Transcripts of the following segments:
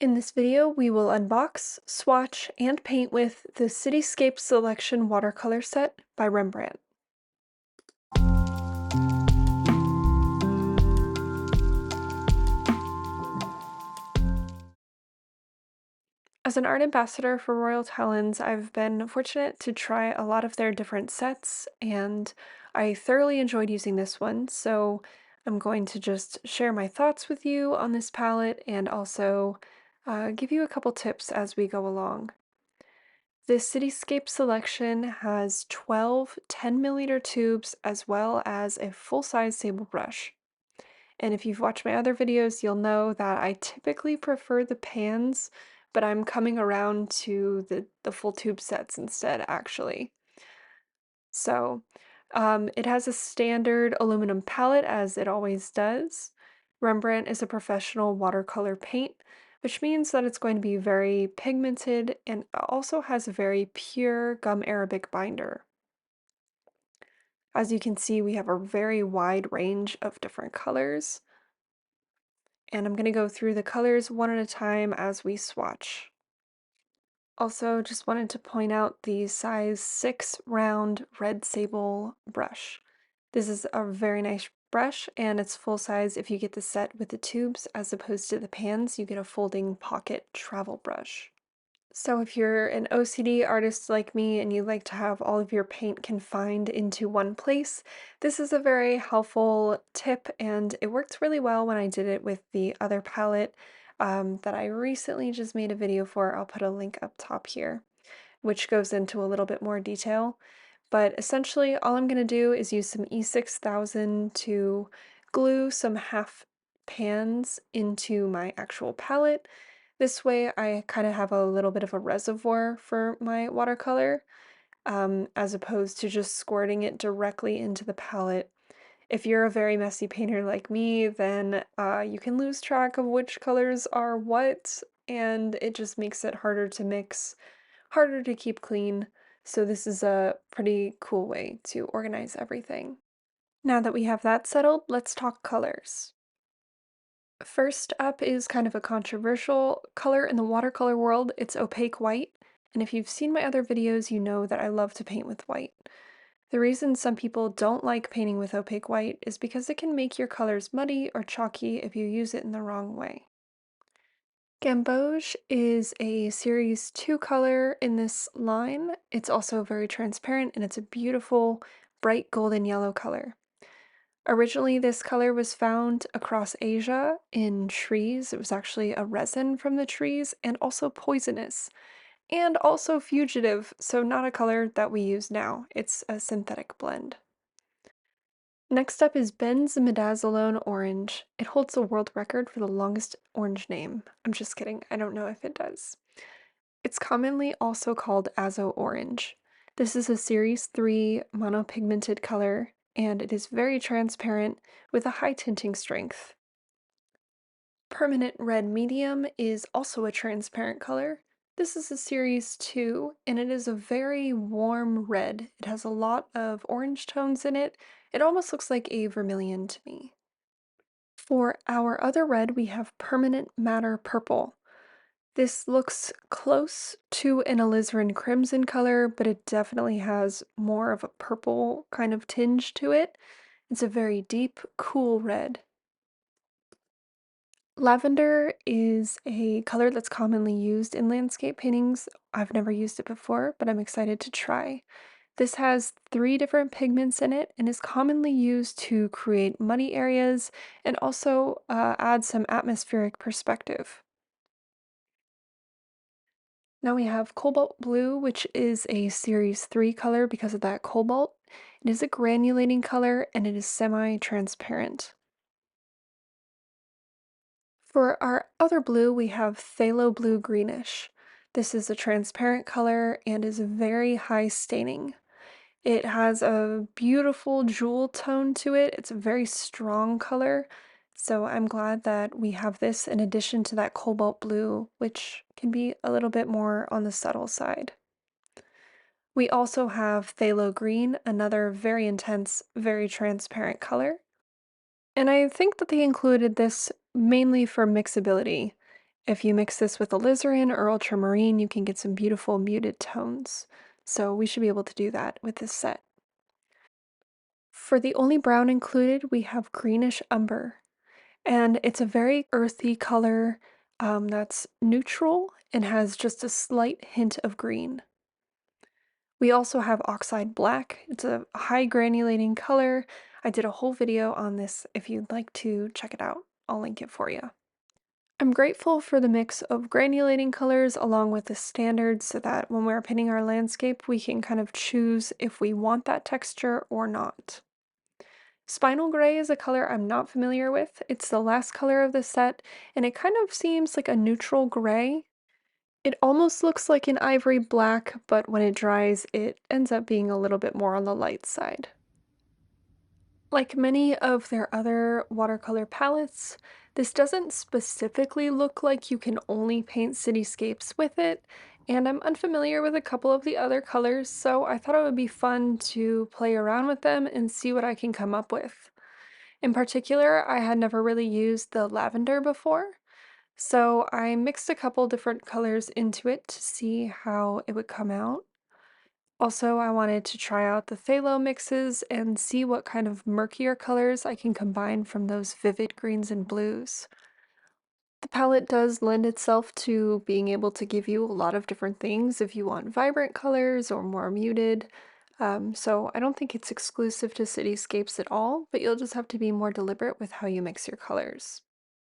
In this video, we will unbox, swatch, and paint with the Cityscape Selection Watercolor Set by Rembrandt. As an art ambassador for Royal Talons, I've been fortunate to try a lot of their different sets, and I thoroughly enjoyed using this one, so I'm going to just share my thoughts with you on this palette and also give you a couple tips as we go along. This Cityscape selection has 12 10mm tubes as well as a full-size sable brush. And if you've watched my other videos, you'll know that I typically prefer the pans, but I'm coming around to the full tube sets instead, actually. So, it has a standard aluminum palette, as it always does. Rembrandt is a professional watercolor paint, which means that it's going to be very pigmented and also has a very pure gum arabic binder. As you can see, we have a very wide range of different colors, and I'm going to go through the colors one at a time as we swatch. Also, just wanted to point out the size 6 round red sable brush. This is a very nice brush, and it's full size if you get the set with the tubes, as opposed to the pans, you get a folding pocket travel brush. So if you're an OCD artist like me and you like to have all of your paint confined into one place, this is a very helpful tip, and it worked really well when I did it with the other palette that I recently just made a video for. I'll put a link up top here, which goes into a little bit more detail. But essentially, all I'm going to do is use some E6000 to glue some half pans into my actual palette. This way I kind of have a little bit of a reservoir for my watercolor, as opposed to just squirting it directly into the palette. If you're a very messy painter like me, then you can lose track of which colors are what, and it just makes it harder to mix, harder to keep clean. So this is a pretty cool way to organize everything. Now that we have that settled, let's talk colors. First up is kind of a controversial color in the watercolor world. It's opaque white, and if you've seen my other videos, you know that I love to paint with white. The reason some people don't like painting with opaque white is because it can make your colors muddy or chalky if you use it in the wrong way. Gamboge is a series 2 color in this line. It's also very transparent, and it's a beautiful bright golden yellow color. Originally, this color was found across Asia in trees. It was actually a resin from the trees and also poisonous and also fugitive, so not a color that we use now. It's a synthetic blend. Next up is benzimidazolone orange. It holds the world record for the longest orange name. I'm just kidding, I don't know if it does. It's commonly also called azo orange. This is a series 3 monopigmented color, and it is very transparent with a high tinting strength. Permanent red medium is also a transparent color. This is a series 2, and it is a very warm red. It has a lot of orange tones in it. It almost looks like a vermilion to me. For our other red, we have permanent matter purple. This looks close to an alizarin crimson color, but it definitely has more of a purple kind of tinge to it. It's a very deep, cool red. Lavender is a color that's commonly used in landscape paintings. I've never used it before, but I'm excited to try. This has 3 different pigments in it and is commonly used to create muddy areas and also add some atmospheric perspective. Now we have cobalt blue, which is a series 3 color because of that cobalt. It is a granulating color and it is semi-transparent. For our other blue, we have phthalo blue greenish. This is a transparent color and is very high staining. It has a beautiful jewel tone to it. It's a very strong color, so I'm glad that we have this in addition to that cobalt blue, which can be a little bit more on the subtle side. We also have phthalo green, another very intense, very transparent color. And I think that they included this mainly for mixability. If you mix this with alizarin or ultramarine, you can get some beautiful muted tones. So we should be able to do that with this set. For the only brown included, we have greenish umber, and it's a very earthy color that's neutral and has just a slight hint of green. We also have oxide black. It's a high granulating color. I did a whole video on this if you'd like to check it out. I'll link it for you. I'm grateful for the mix of granulating colors along with the standards so that when we're painting our landscape, we can kind of choose if we want that texture or not. Spinal gray is a color I'm not familiar with. It's the last color of the set, and it kind of seems like a neutral gray. It almost looks like an ivory black, but when it dries, it ends up being a little bit more on the light side. Like many of their other watercolor palettes, this doesn't specifically look like you can only paint cityscapes with it, and I'm unfamiliar with a couple of the other colors, so I thought it would be fun to play around with them and see what I can come up with. In particular, I had never really used the lavender before, so I mixed a couple different colors into it to see how it would come out. Also, I wanted to try out the phthalo mixes and see what kind of murkier colors I can combine from those vivid greens and blues. The palette does lend itself to being able to give you a lot of different things if you want vibrant colors or more muted. So I don't think it's exclusive to cityscapes at all, but you'll just have to be more deliberate with how you mix your colors.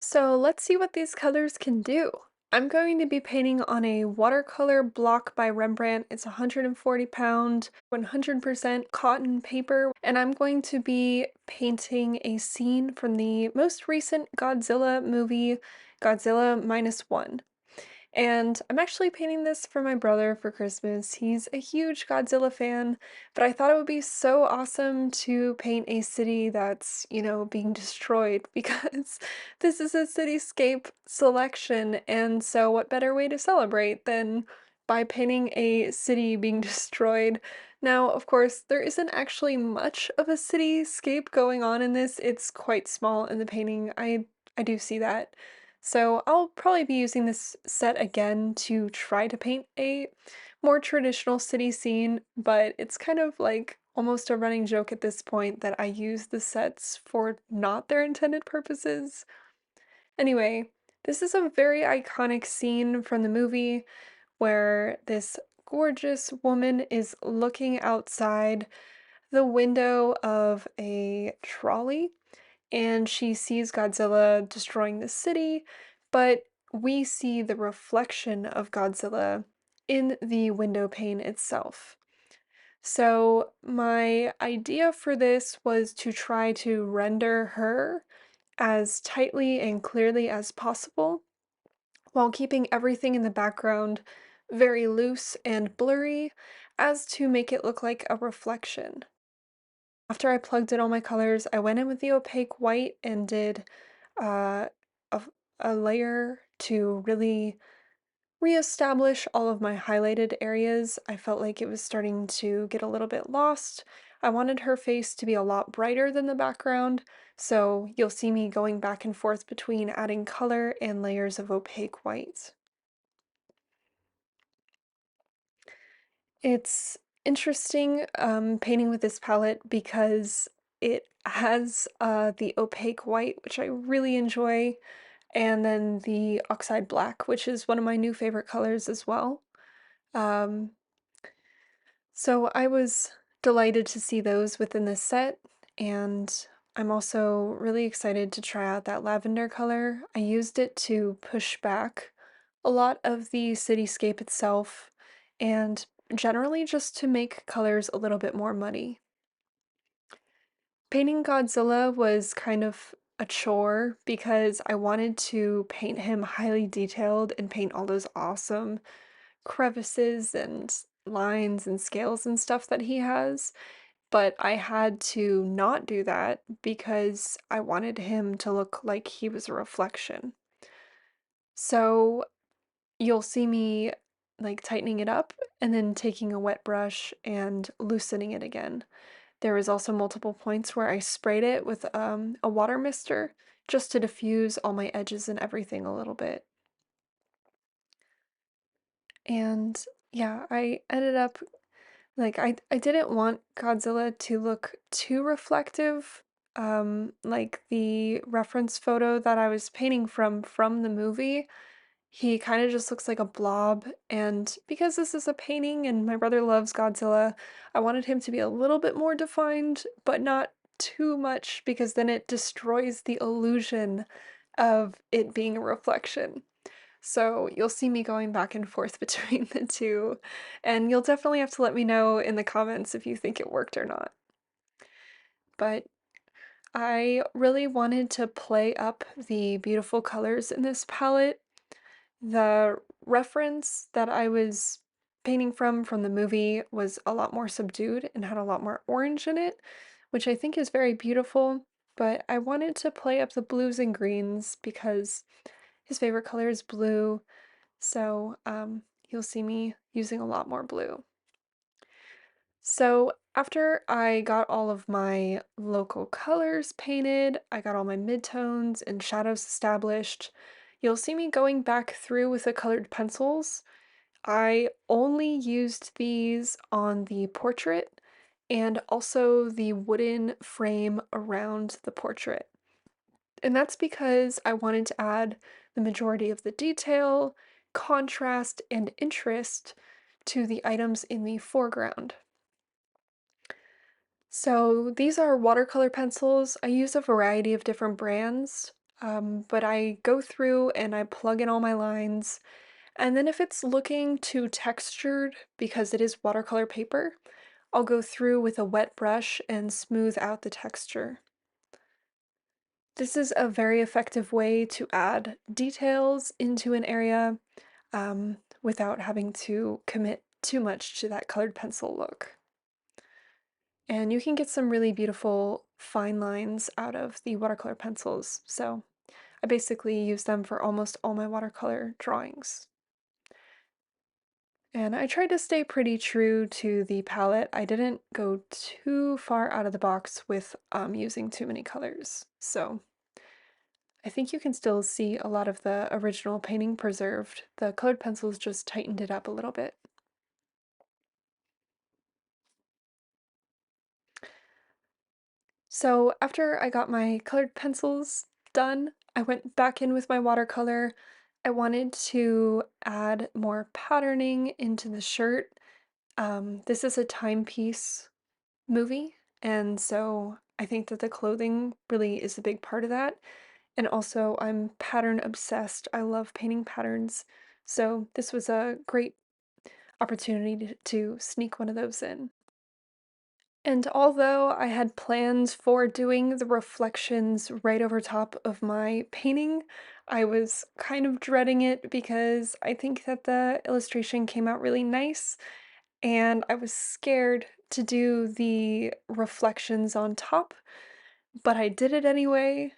So let's see what these colors can do. I'm going to be painting on a watercolor block by Rembrandt. It's 140-pound, 100% cotton paper, and I'm going to be painting a scene from the most recent Godzilla movie, Godzilla Minus One. And I'm actually painting this for my brother for Christmas. He's a huge Godzilla fan, but I thought it would be so awesome to paint a city that's, being destroyed because this is a cityscape selection. And so, what better way to celebrate than by painting a city being destroyed? Now, of course, there isn't actually much of a cityscape going on in this. It's quite small in the painting. I do see that. So I'll probably be using this set again to try to paint a more traditional city scene, but it's kind of like almost a running joke at this point that I use the sets for not their intended purposes. Anyway, this is a very iconic scene from the movie where this gorgeous woman is looking outside the window of a trolley and she sees Godzilla destroying the city, but we see the reflection of Godzilla in the window pane itself. So, my idea for this was to try to render her as tightly and clearly as possible while keeping everything in the background very loose and blurry as to make it look like a reflection. After I plugged in all my colors, I went in with the opaque white and did uh, a, a layer to really reestablish all of my highlighted areas. I felt like it was starting to get a little bit lost. I wanted her face to be a lot brighter than the background, so you'll see me going back and forth between adding color and layers of opaque white. It's interesting painting with this palette because it has the opaque white, which I really enjoy, and then the oxide black, which is one of my new favorite colors as well. Um, so I was delighted to see those within this set, and I'm also really excited to try out that lavender color. I used it to push back a lot of the cityscape itself, and generally just to make colors a little bit more muddy. Painting Godzilla was kind of a chore because I wanted to paint him highly detailed and paint all those awesome crevices and lines and scales and stuff that he has, but I had to not do that because I wanted him to look like he was a reflection. So you'll see me like tightening it up and then taking a wet brush and loosening it again. There was also multiple points where I sprayed it with a water mister just to diffuse all my edges and everything a little bit. And yeah, I ended up like I didn't want Godzilla to look too reflective. Like the reference photo that I was painting from the movie, he kind of just looks like a blob. And because this is a painting and my brother loves Godzilla, I wanted him to be a little bit more defined, but not too much because then it destroys the illusion of it being a reflection. So you'll see me going back and forth between the two, and you'll definitely have to let me know in the comments if you think it worked or not. But I really wanted to play up the beautiful colors in this palette. The reference that I was painting from the movie was a lot more subdued and had a lot more orange in it, which I think is very beautiful, but I wanted to play up the blues and greens because his favorite color is blue. So you'll see me using a lot more blue. So after I got all of my local colors painted, I got all my midtones and shadows established, you'll see me going back through with the colored pencils. I only used these on the portrait and also the wooden frame around the portrait. And that's because I wanted to add the majority of the detail, contrast, and interest to the items in the foreground. So these are watercolor pencils. I use a variety of different brands, but I go through and I plug in all my lines. And then if it's looking too textured because it is watercolor paper, I'll go through with a wet brush and smooth out the texture. This is a very effective way to add details into an area without having to commit too much to that colored pencil look. And you can get some really beautiful fine lines out of the watercolor pencils, so I basically use them for almost all my watercolor drawings. And I tried to stay pretty true to the palette. I didn't go too far out of the box with using too many colors, so I think you can still see a lot of the original painting preserved. The colored pencils just tightened it up a little bit. So after I got my colored pencils done, I went back in with my watercolor. I wanted to add more patterning into the shirt. This is a timepiece movie, and so I think that the clothing really is a big part of that. And also, I'm pattern obsessed. I love painting patterns. So this was a great opportunity to sneak one of those in. And although I had plans for doing the reflections right over top of my painting, I was kind of dreading it because I think that the illustration came out really nice, and I was scared to do the reflections on top, but I did it anyway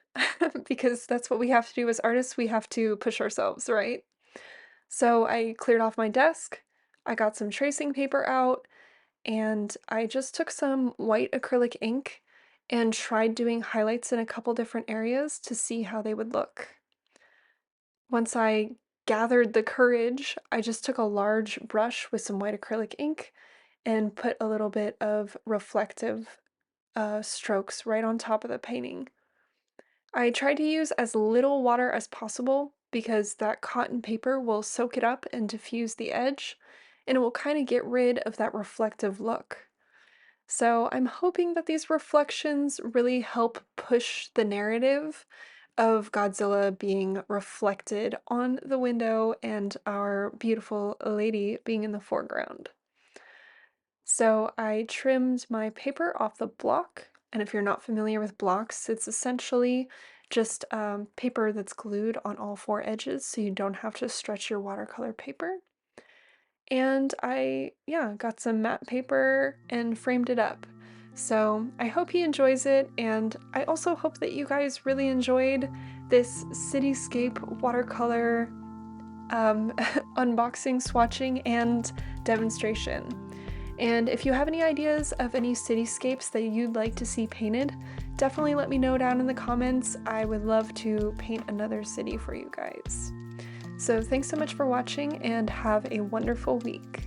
because that's what we have to do as artists. We have to push ourselves, right? So I cleared off my desk, I got some tracing paper out, and I just took some white acrylic ink and tried doing highlights in a couple different areas to see how they would look. Once I gathered the courage, I just took a large brush with some white acrylic ink and put a little bit of reflective strokes right on top of the painting. I tried to use as little water as possible because that cotton paper will soak it up and diffuse the edge, and it will kind of get rid of that reflective look. So I'm hoping that these reflections really help push the narrative of Godzilla being reflected on the window and our beautiful lady being in the foreground. So I trimmed my paper off the block, and if you're not familiar with blocks, it's essentially just paper that's glued on all four edges so you don't have to stretch your watercolor paper. And I, yeah, got some matte paper and framed it up. So I hope he enjoys it, and I also hope that you guys really enjoyed this Cityscape watercolor unboxing, swatching, and demonstration. And if you have any ideas of any cityscapes that you'd like to see painted, definitely let me know down in the comments. I would love to paint another city for you guys. So thanks so much for watching and have a wonderful week.